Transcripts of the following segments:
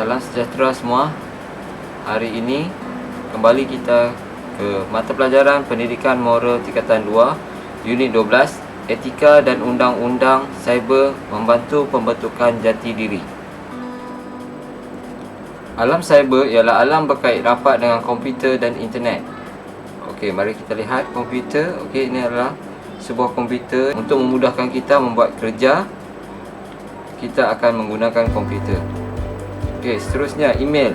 Salam sejahtera semua. Hari ini kembali kita ke mata pelajaran Pendidikan Moral Tingkatan 2 Unit 12, Etika dan Undang-Undang Cyber Membantu Pembentukan Jati Diri. Alam cyber ialah alam berkait rapat dengan komputer dan internet. Okey, mari kita lihat komputer. Okey, ini adalah sebuah komputer. Untuk memudahkan kita membuat kerja, kita akan menggunakan komputer. Okey, seterusnya email.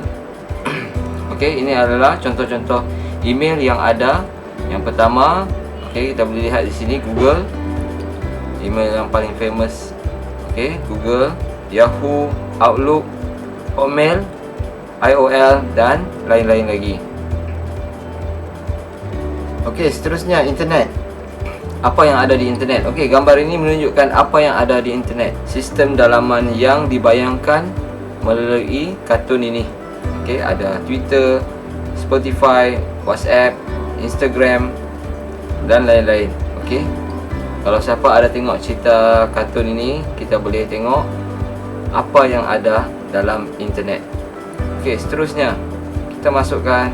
Okey, ini adalah contoh-contoh email yang ada. Yang pertama, okey, kita boleh lihat di sini Google. Email yang paling famous. Okey, Google, Yahoo, Outlook, Hotmail, AOL dan lain-lain lagi. Okey, seterusnya internet. Apa yang ada di internet? Okey, gambar ini menunjukkan apa yang ada di internet. Sistem dalaman yang dibayangkan melalui kartun ini. Okey, ada Twitter, Spotify, WhatsApp, Instagram dan lain-lain. Okey. Kalau siapa ada tengok cerita kartun ini, kita boleh tengok apa yang ada dalam internet. Okey, seterusnya kita masukkan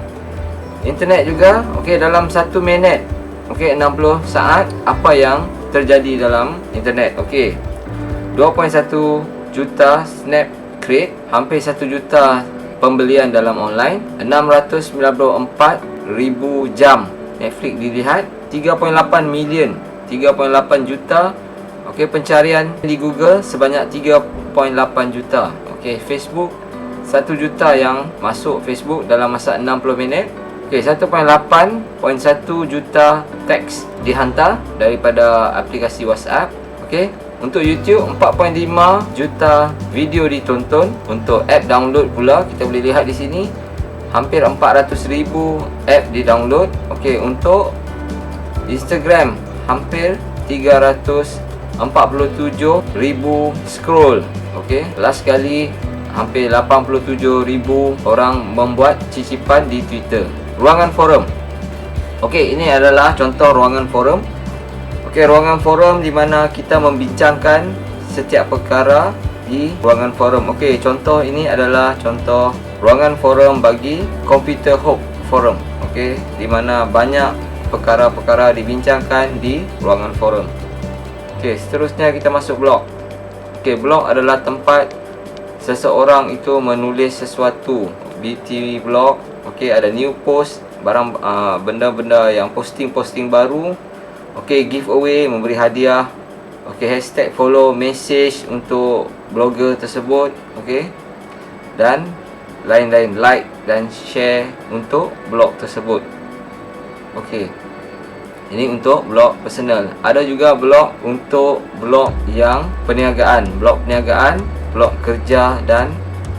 internet juga. Okey, dalam 1 minit, okey, 60 saat, apa yang terjadi dalam internet. Okey, 2.1 juta snap create, hampir 1 juta pembelian dalam online, 694,000 jam Netflix dilihat, 3.8 million, 3.8 juta. Okey, pencarian di Google sebanyak 3.8 juta. Okey, Facebook 1 juta yang masuk Facebook dalam masa 60 minit. Okey, 1.8 juta teks dihantar daripada aplikasi WhatsApp. Okey, untuk YouTube 4.5 juta video ditonton. Untuk app download pula, kita boleh lihat di sini hampir 400,000 app di-download. Okey, untuk Instagram hampir 347,000 scroll. Okey, last kali hampir 87,000 orang membuat cicipan di Twitter. Ruangan forum. Okey, ini adalah contoh ruangan forum. Okey, ruangan forum di mana kita membincangkan setiap perkara di ruangan forum. Okey, contoh ini adalah contoh ruangan forum bagi Computer Hub Forum. Okey, di mana banyak perkara-perkara dibincangkan di ruangan forum. Okey, seterusnya kita masuk blog. Okey, blog adalah tempat seseorang itu menulis sesuatu. BT blog. Okey, ada new post, barang benda-benda yang posting baru. Okey, giveaway, memberi hadiah. Okey, hashtag follow, message untuk blogger tersebut. Okey, dan lain-lain, like dan share untuk blog tersebut. Okey, ini untuk blog personal. Ada juga blog untuk blog yang perniagaan, blog perniagaan, blog kerja dan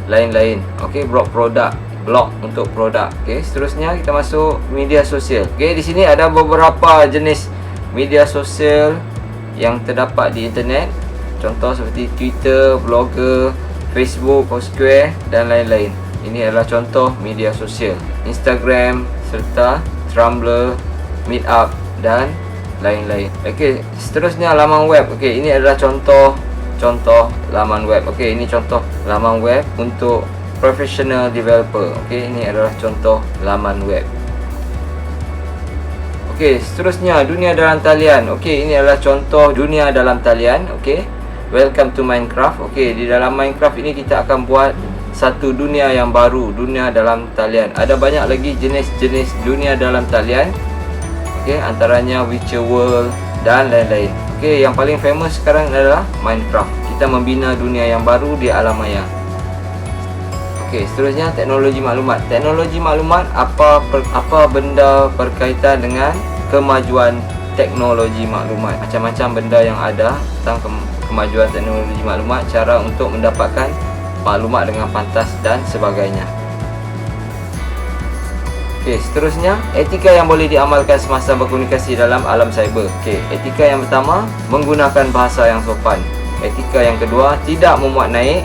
lain-lain. Okey, blog produk, blog untuk produk. Okey, seterusnya kita masuk media sosial. Okey, di sini ada beberapa jenis media sosial yang terdapat di internet. Contoh seperti Twitter, Blogger, Facebook, Foursquare dan lain-lain. Ini adalah contoh media sosial. Instagram serta Tumblr, Meetup dan lain-lain. Okey, seterusnya laman web. Okey, ini adalah contoh laman web. Okey, ini contoh laman web untuk professional developer. Okey, ini adalah contoh laman web. Okey, seterusnya dunia dalam talian. Okey, ini adalah contoh dunia dalam talian. Okey, welcome to Minecraft. Okey, di dalam Minecraft ini kita akan buat satu dunia yang baru, dunia dalam talian. Ada banyak lagi jenis-jenis dunia dalam talian. Okey, antaranya Witcher World dan lain-lain. Okey, yang paling famous sekarang adalah Minecraft. Kita membina dunia yang baru di alam maya. Okey, seterusnya teknologi maklumat. Teknologi maklumat apa benda berkaitan dengan kemajuan teknologi maklumat. Macam-macam benda yang ada tentang kemajuan teknologi maklumat, cara untuk mendapatkan maklumat dengan pantas dan sebagainya. Okey, seterusnya etika yang boleh diamalkan semasa berkomunikasi dalam alam cyber. Okey, etika yang pertama, menggunakan bahasa yang sopan. Etika yang kedua, tidak memuat naik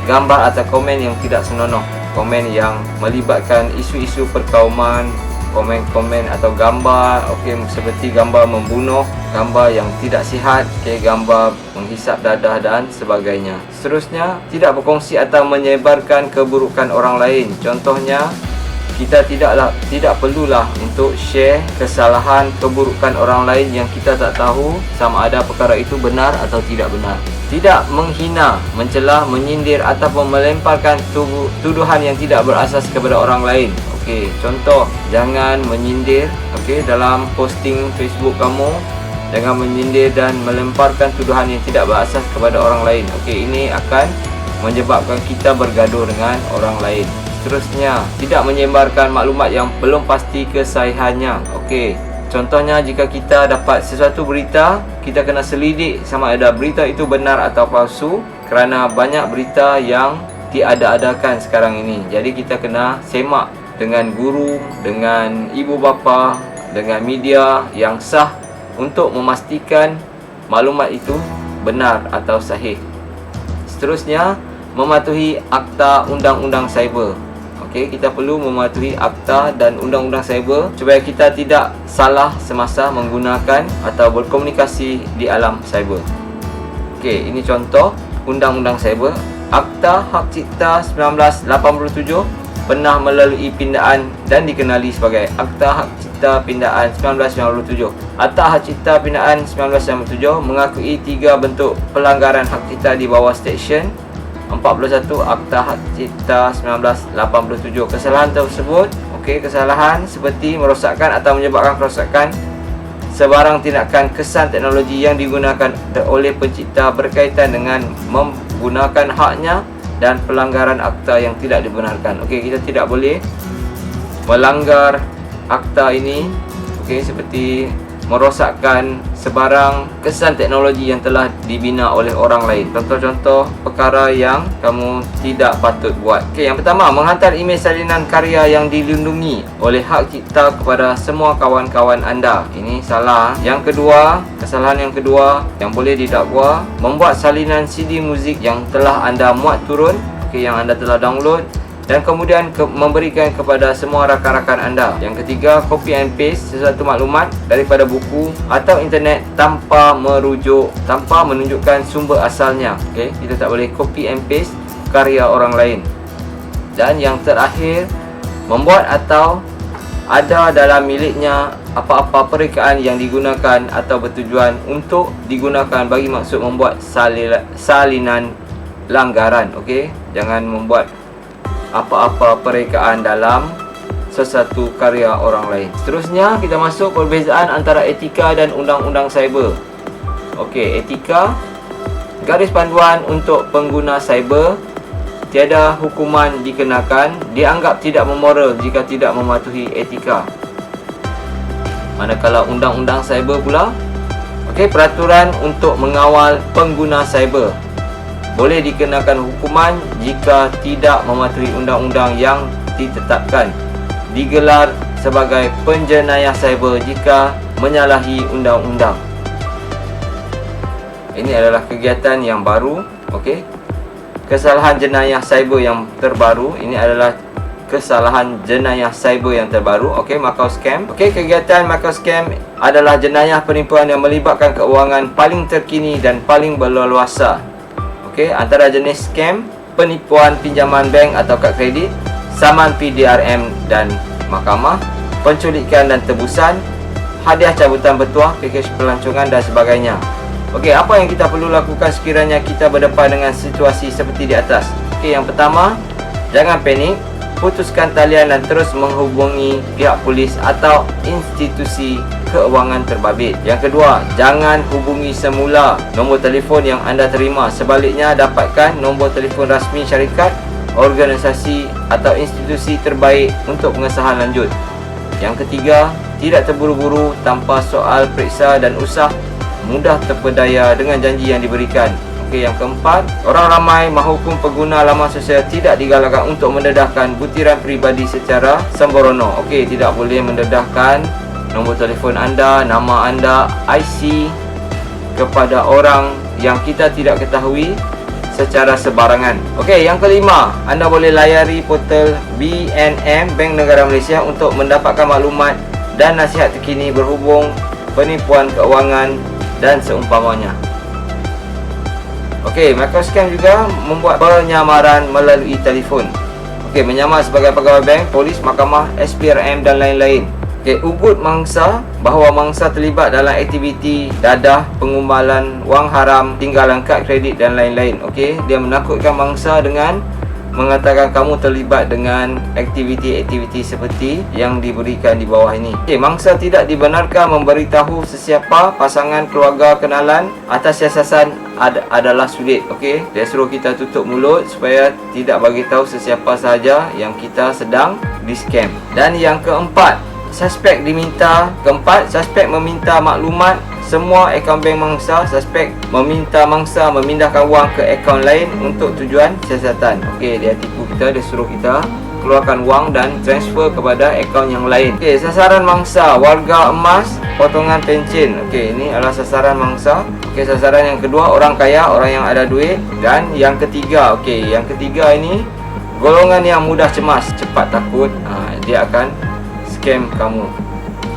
gambar atau komen yang tidak senonoh, komen yang melibatkan isu-isu perkauman, komen-komen atau gambar, okey, seperti gambar membunuh, gambar yang tidak sihat, okey, gambar menghisap dadah dan sebagainya. Seterusnya, tidak berkongsi atau menyebarkan keburukan orang lain. Contohnya, kita tidak perlulah untuk share kesalahan, keburukan orang lain yang kita tak tahu sama ada perkara itu benar atau tidak benar. Tidak menghina, mencela, menyindir ataupun melemparkan tuduhan yang tidak berasas kepada orang lain. Okey, contoh, jangan menyindir, okey, dalam posting Facebook kamu. Jangan menyindir dan melemparkan tuduhan yang tidak berasas kepada orang lain. Okey, ini akan menyebabkan kita bergaduh dengan orang lain. Seterusnya, tidak menyebarkan maklumat yang belum pasti kesahihannya. Okey, contohnya jika kita dapat sesuatu berita, kita kena selidik sama ada berita itu benar atau palsu, kerana banyak berita yang diada-adakan sekarang ini. Jadi kita kena semak dengan guru, dengan ibu bapa, dengan media yang sah untuk memastikan maklumat itu benar atau sahih. Seterusnya, mematuhi Akta Undang-Undang Cyber. Okey, kita perlu mematuhi akta dan undang-undang cyber supaya kita tidak salah semasa menggunakan atau berkomunikasi di alam cyber. Okey, ini contoh undang-undang cyber. Akta Hak Cipta 1987 pernah melalui pindaan dan dikenali sebagai Akta Hak Cipta Pindaan 1997. Akta Hak Cipta Pindaan 1997 mengakui 3 bentuk pelanggaran hak cipta di bawah Seksyen 41 Akta Hak Cipta 1987. Kesalahan tersebut, okey, kesalahan seperti merosakkan atau menyebabkan kerosakan sebarang tindakan kesan teknologi yang digunakan oleh pencipta berkaitan dengan menggunakan haknya dan pelanggaran akta yang tidak dibenarkan. Okey, kita tidak boleh melanggar akta ini, okey, seperti merosakkan sebarang kesan teknologi yang telah dibina oleh orang lain. Contoh-contoh perkara yang kamu tidak patut buat. Okey, yang pertama, menghantar email salinan karya yang dilindungi oleh hak cipta kepada semua kawan-kawan anda. Ini salah. Yang kedua, kesalahan yang kedua yang boleh didakwa, membuat salinan CD muzik yang telah anda muat turun, okey, yang anda telah download, dan kemudian memberikan kepada semua rakan-rakan anda. Yang ketiga, copy and paste sesuatu maklumat daripada buku atau internet tanpa menunjukkan sumber asalnya. Okey, kita tak boleh copy and paste karya orang lain. Dan yang terakhir, membuat atau ada dalam miliknya apa-apa perekaan yang digunakan atau bertujuan untuk digunakan bagi maksud membuat salinan langgaran. Okey, jangan membuat apa-apa perekaan dalam sesuatu karya orang lain. Seterusnya, kita masuk perbezaan antara etika dan undang-undang cyber. Okey, etika, garis panduan untuk pengguna cyber, tiada hukuman dikenakan, dianggap tidak memoral jika tidak mematuhi etika. Manakala undang-undang cyber pula, okey, peraturan untuk mengawal pengguna cyber, boleh dikenakan hukuman jika tidak mematuhi undang-undang yang ditetapkan. Digelar sebagai penjenayah cyber jika menyalahi undang-undang. Ini adalah kegiatan yang baru, okey. Kesalahan jenayah cyber yang terbaru, ini adalah kesalahan jenayah cyber yang terbaru, okey, Macau Scam. Okey, kegiatan Macau Scam adalah jenayah penipuan yang melibatkan keuangan paling terkini dan paling berleluasa. Okey, antara jenis scam, penipuan pinjaman bank atau kad kredit, saman PDRM dan mahkamah, penculikan dan tebusan, hadiah cabutan bertuah, pakej pelancongan dan sebagainya. Okey, apa yang kita perlu lakukan sekiranya kita berdepan dengan situasi seperti di atas? Okey, yang pertama, jangan panik, putuskan talian dan terus menghubungi pihak polis atau institusi keuangan terbabit. Yang kedua, jangan hubungi semula nombor telefon yang anda terima. Sebaliknya, dapatkan nombor telefon rasmi syarikat, organisasi atau institusi terbaik untuk pengesahan lanjut. Yang ketiga, tidak terburu-buru tanpa soal periksa dan usah mudah terpedaya dengan janji yang diberikan. Okey, yang keempat, orang ramai mahukum pengguna laman sosial tidak digalakkan untuk mendedahkan butiran peribadi secara sembrono. Okey, tidak boleh mendedahkan nombor telefon anda, nama anda, IC kepada orang yang kita tidak ketahui secara sebarangan. Okey, yang kelima, anda boleh layari portal BNM, Bank Negara Malaysia, untuk mendapatkan maklumat dan nasihat terkini berhubung penipuan keuangan dan seumpamanya. Okey, Microscam juga membuat penyamaran melalui telefon. Okey, menyamar sebagai pegawai bank, polis, mahkamah, SPRM dan lain-lain. Okey, ugut mangsa bahawa mangsa terlibat dalam aktiviti dadah, pengumbalan wang haram, tinggalan kad kredit dan lain-lain. Okey, dia menakutkan mangsa dengan mengatakan kamu terlibat dengan aktiviti-aktiviti seperti yang diberikan di bawah ini. Okey, mangsa tidak dibenarkan memberitahu sesiapa, pasangan, keluarga, kenalan atas siasatan adalah sulit. Okey, dia suruh kita tutup mulut supaya tidak bagi tahu sesiapa sahaja yang kita sedang di-scam. Dan yang keempat, suspek meminta maklumat semua akaun bank mangsa. Suspek meminta mangsa memindahkan wang ke akaun lain untuk tujuan siasatan. Okey, dia tipu kita, dia suruh kita keluarkan wang dan transfer kepada akaun yang lain. Okey, sasaran mangsa, warga emas, potongan pencen. Okey, ini adalah sasaran mangsa. Okey, sasaran yang kedua, orang kaya, orang yang ada duit. Dan yang ketiga, okey, yang ketiga ini golongan yang mudah cemas, cepat takut. Dia akan scam kamu.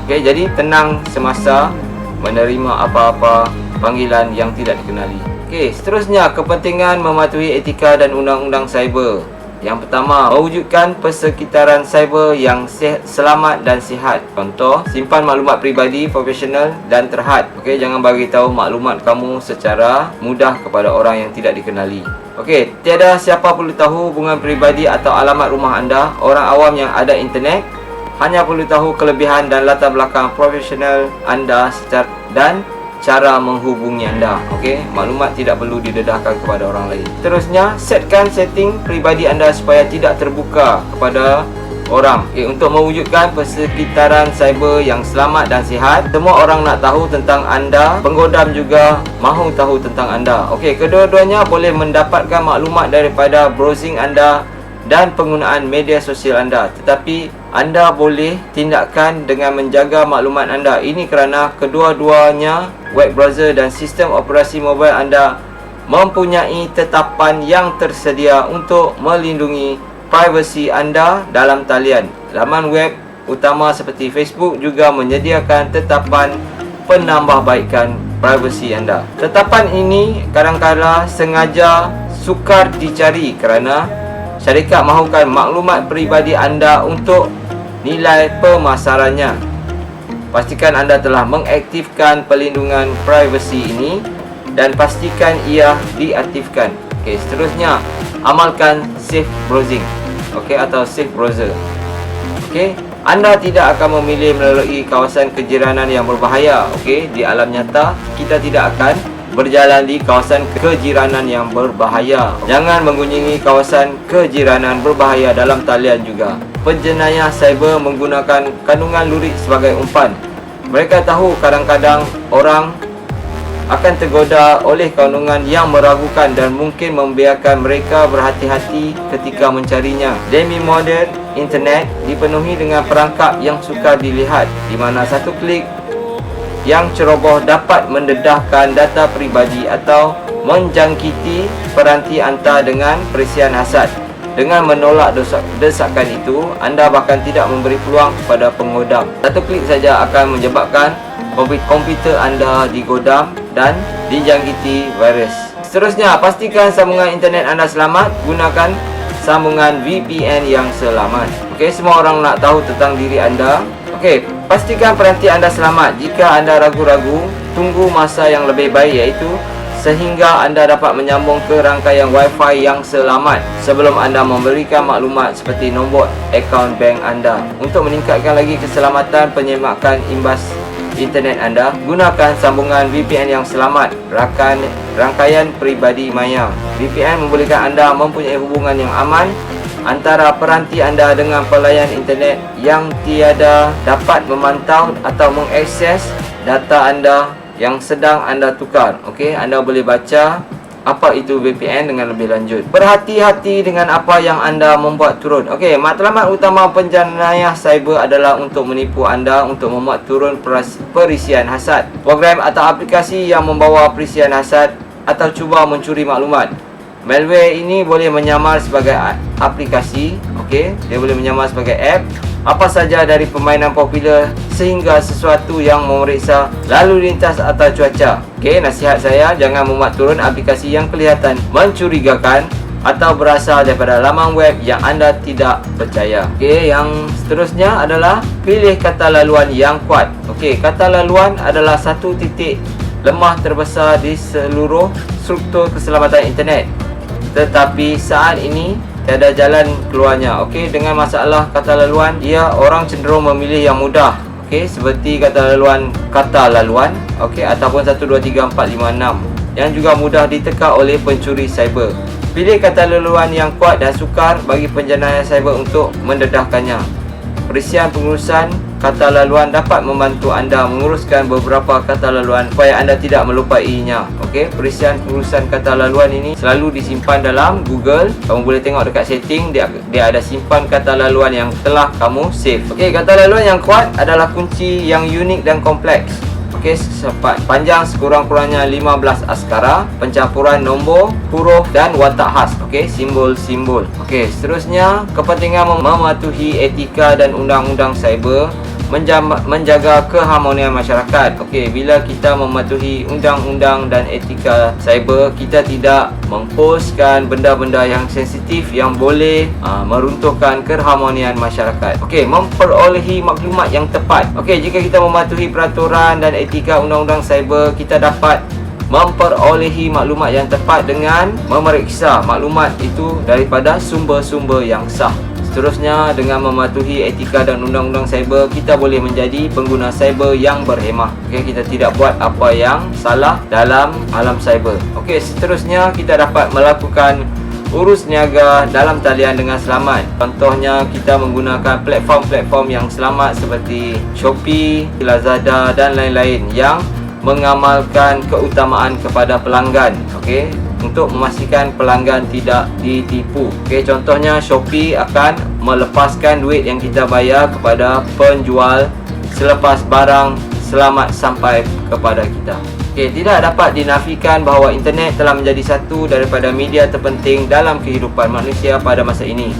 Okey, jadi tenang semasa menerima apa-apa panggilan yang tidak dikenali. Okey, seterusnya, kepentingan mematuhi etika dan undang-undang cyber. Yang pertama, mewujudkan persekitaran cyber yang selamat dan sihat. Contoh, simpan maklumat peribadi, profesional dan terhad. Okey, jangan bagi tahu maklumat kamu secara mudah kepada orang yang tidak dikenali. Okey, tiada siapa perlu tahu hubungan peribadi atau alamat rumah anda. Orang awam yang ada internet hanya perlu tahu kelebihan dan latar belakang profesional anda dan cara menghubungi anda. Okey, maklumat tidak perlu didedahkan kepada orang lain. Terusnya, setkan setting peribadi anda supaya tidak terbuka kepada orang. Okey, untuk mewujudkan persekitaran cyber yang selamat dan sihat, semua orang nak tahu tentang anda, penggodam juga mahu tahu tentang anda. Okey, kedua-duanya boleh mendapatkan maklumat daripada browsing anda dan penggunaan media sosial anda, tetapi anda boleh tindakan dengan menjaga maklumat anda. Ini kerana kedua-duanya web browser dan sistem operasi mobil anda mempunyai tetapan yang tersedia untuk melindungi privasi anda dalam talian. Laman web utama seperti Facebook juga menyediakan tetapan penambahbaikan privasi anda. Tetapan ini kadang-kadang sengaja sukar dicari kerana syarikat mahukan maklumat peribadi anda untuk nilai pemasarannya. Pastikan anda telah mengaktifkan pelindungan privasi ini dan pastikan ia diaktifkan. Okey, seterusnya, amalkan safe browsing. Okey, atau safe browser. Okey, anda tidak akan memilih melalui kawasan kejiranan yang berbahaya. Okey, di alam nyata kita tidak akan berjalan di kawasan kejiranan yang berbahaya. Jangan mengunjungi kawasan kejiranan berbahaya dalam talian juga. Penjenayah cyber menggunakan kandungan lurik sebagai umpan. Mereka tahu kadang-kadang orang akan tergoda oleh kandungan yang meragukan dan mungkin membiarkan mereka berhati-hati ketika mencarinya. Demi modern internet dipenuhi dengan perangkap yang sukar dilihat, di mana satu klik yang ceroboh dapat mendedahkan data peribadi atau menjangkiti peranti anda dengan perisian hasad. Dengan menolak desakan itu, anda bahkan tidak memberi peluang kepada penggodam. Satu klik saja akan menyebabkan komputer anda digodam dan dijangkiti virus. Seterusnya, pastikan sambungan internet anda selamat. Gunakan sambungan VPN yang selamat. Okey, semua orang nak tahu tentang diri anda. Okey, pastikan peranti anda selamat. Jika anda ragu-ragu, tunggu masa yang lebih baik, iaitu sehingga anda dapat menyambung ke rangkaian Wi-Fi yang selamat sebelum anda memberikan maklumat seperti nombor akaun bank anda. Untuk meningkatkan lagi keselamatan penyemakan imbas internet anda, gunakan sambungan VPN yang selamat, rangkaian peribadi maya. VPN membolehkan anda mempunyai hubungan yang aman antara peranti anda dengan pelayan internet yang tiada dapat memantau atau mengakses data anda yang sedang anda tukar. Okey, anda boleh baca apa itu VPN dengan lebih lanjut. Berhati-hati dengan apa yang anda membuat turun. Okey, matlamat utama penjenayah cyber adalah untuk menipu anda untuk membuat turun perisian hasad, program atau aplikasi yang membawa perisian hasad atau cuba mencuri maklumat. Malware ini boleh menyamar sebagai aplikasi, okey, dia boleh menyamar sebagai app apa saja dari permainan popular sehingga sesuatu yang memeriksa lalu lintas atau cuaca. Okey, nasihat saya, jangan memuat turun aplikasi yang kelihatan mencurigakan atau berasal daripada laman web yang anda tidak percaya. Okey, yang seterusnya adalah pilih kata laluan yang kuat. Okey, kata laluan adalah satu titik lemah terbesar di seluruh struktur keselamatan internet. Tetapi saat ini tiada jalan keluarnya. Okey, dengan masalah kata laluan, orang cenderung memilih yang mudah. Okey, seperti kata laluan, okey, ataupun 1 2 3 4 5 6 yang juga mudah diteka oleh pencuri cyber. Pilih kata laluan yang kuat dan sukar bagi penjenayah cyber untuk mendedahkannya. Perisian pengurusan kata laluan dapat membantu anda menguruskan beberapa kata laluan supaya anda tidak melupainya. Okey, perisian pengurusan kata laluan ini selalu disimpan dalam Google. Kamu boleh tengok dekat setting, dia ada simpan kata laluan yang telah kamu save. Okey, kata laluan yang kuat adalah kunci yang unik dan kompleks. Okey, panjang sekurang-kurangnya 15 askara, pencampuran nombor, huruf dan watak khas. Okey, simbol-simbol. Okey, seterusnya, kepentingan mematuhi etika dan undang-undang cyber menjaga keharmonian masyarakat. Okey, bila kita mematuhi undang-undang dan etika cyber, kita tidak memposkan benda-benda yang sensitif yang boleh meruntuhkan keharmonian masyarakat. Okey, memperolehi maklumat yang tepat. Okey, jika kita mematuhi peraturan dan etika undang-undang cyber, kita dapat memperolehi maklumat yang tepat dengan memeriksa maklumat itu daripada sumber-sumber yang sah. Seterusnya, dengan mematuhi etika dan undang-undang cyber, kita boleh menjadi pengguna cyber yang berhemah. Okey, kita tidak buat apa yang salah dalam alam cyber. Okey, seterusnya kita dapat melakukan urus niaga dalam talian dengan selamat. Contohnya, kita menggunakan platform-platform yang selamat seperti Shopee, Lazada dan lain-lain yang mengamalkan keutamaan kepada pelanggan. Okey, untuk memastikan pelanggan tidak ditipu. Okey, contohnya Shopee akan melepaskan duit yang kita bayar kepada penjual selepas barang selamat sampai kepada kita. Okey, tidak dapat dinafikan bahawa internet telah menjadi satu daripada media terpenting dalam kehidupan manusia pada masa ini.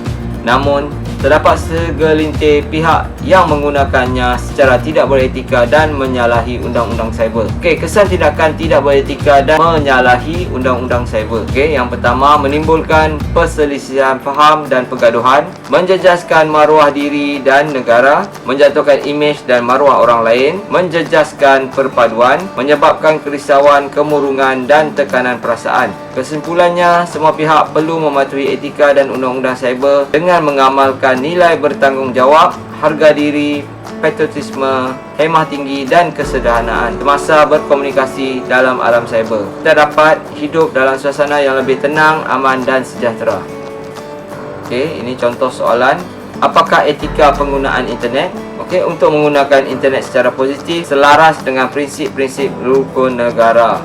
Namun, terdapat segelintir pihak yang menggunakannya secara tidak beretika dan menyalahi undang-undang cyber. Okey, kesan tindakan tidak beretika dan menyalahi undang-undang cyber. Okey, yang pertama, menimbulkan perselisihan faham dan pergaduhan, menjejaskan maruah diri dan negara, menjatuhkan imej dan maruah orang lain, menjejaskan perpaduan, menyebabkan kerisauan, kemurungan dan tekanan perasaan. Kesimpulannya, semua pihak perlu mematuhi etika dan undang-undang cyber dengan mengamalkan nilai bertanggungjawab, harga diri, patriotisme, hemah tinggi dan kesederhanaan semasa berkomunikasi dalam alam cyber. Kita dapat hidup dalam suasana yang lebih tenang, aman dan sejahtera. Okey, ini contoh soalan. Apakah etika penggunaan internet? Okey, untuk menggunakan internet secara positif selaras dengan prinsip-prinsip rukun negara.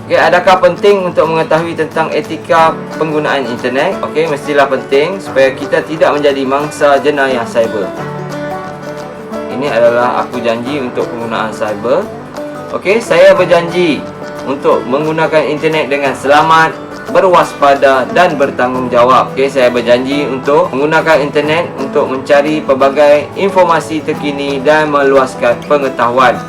Okey, adakah penting untuk mengetahui tentang etika penggunaan internet? Okey, mestilah penting supaya kita tidak menjadi mangsa jenayah cyber. Ini adalah aku janji untuk penggunaan cyber. Okey, saya berjanji untuk menggunakan internet dengan selamat, berwaspada dan bertanggungjawab. Okey, saya berjanji untuk menggunakan internet untuk mencari pelbagai informasi terkini dan meluaskan pengetahuan,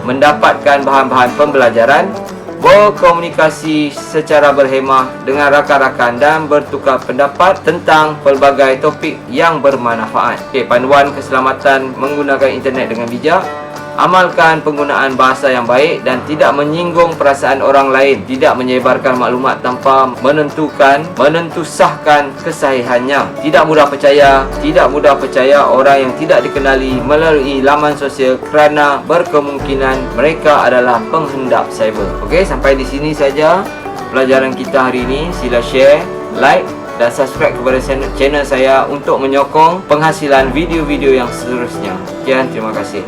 mendapatkan bahan-bahan pembelajaran, berkomunikasi secara berhemah dengan rakan-rakan dan bertukar pendapat tentang pelbagai topik yang bermanfaat. Okey, panduan keselamatan menggunakan internet dengan bijak. Amalkan penggunaan bahasa yang baik dan tidak menyinggung perasaan orang lain. Tidak menyebarkan maklumat tanpa menentusahkan kesahihannya. Tidak mudah percaya orang yang tidak dikenali melalui laman sosial kerana berkemungkinan mereka adalah penghendap cyber. Okey, sampai di sini saja pelajaran kita hari ini. Sila share, like dan subscribe kepada channel saya untuk menyokong penghasilan video-video yang seterusnya. Sekian, terima kasih.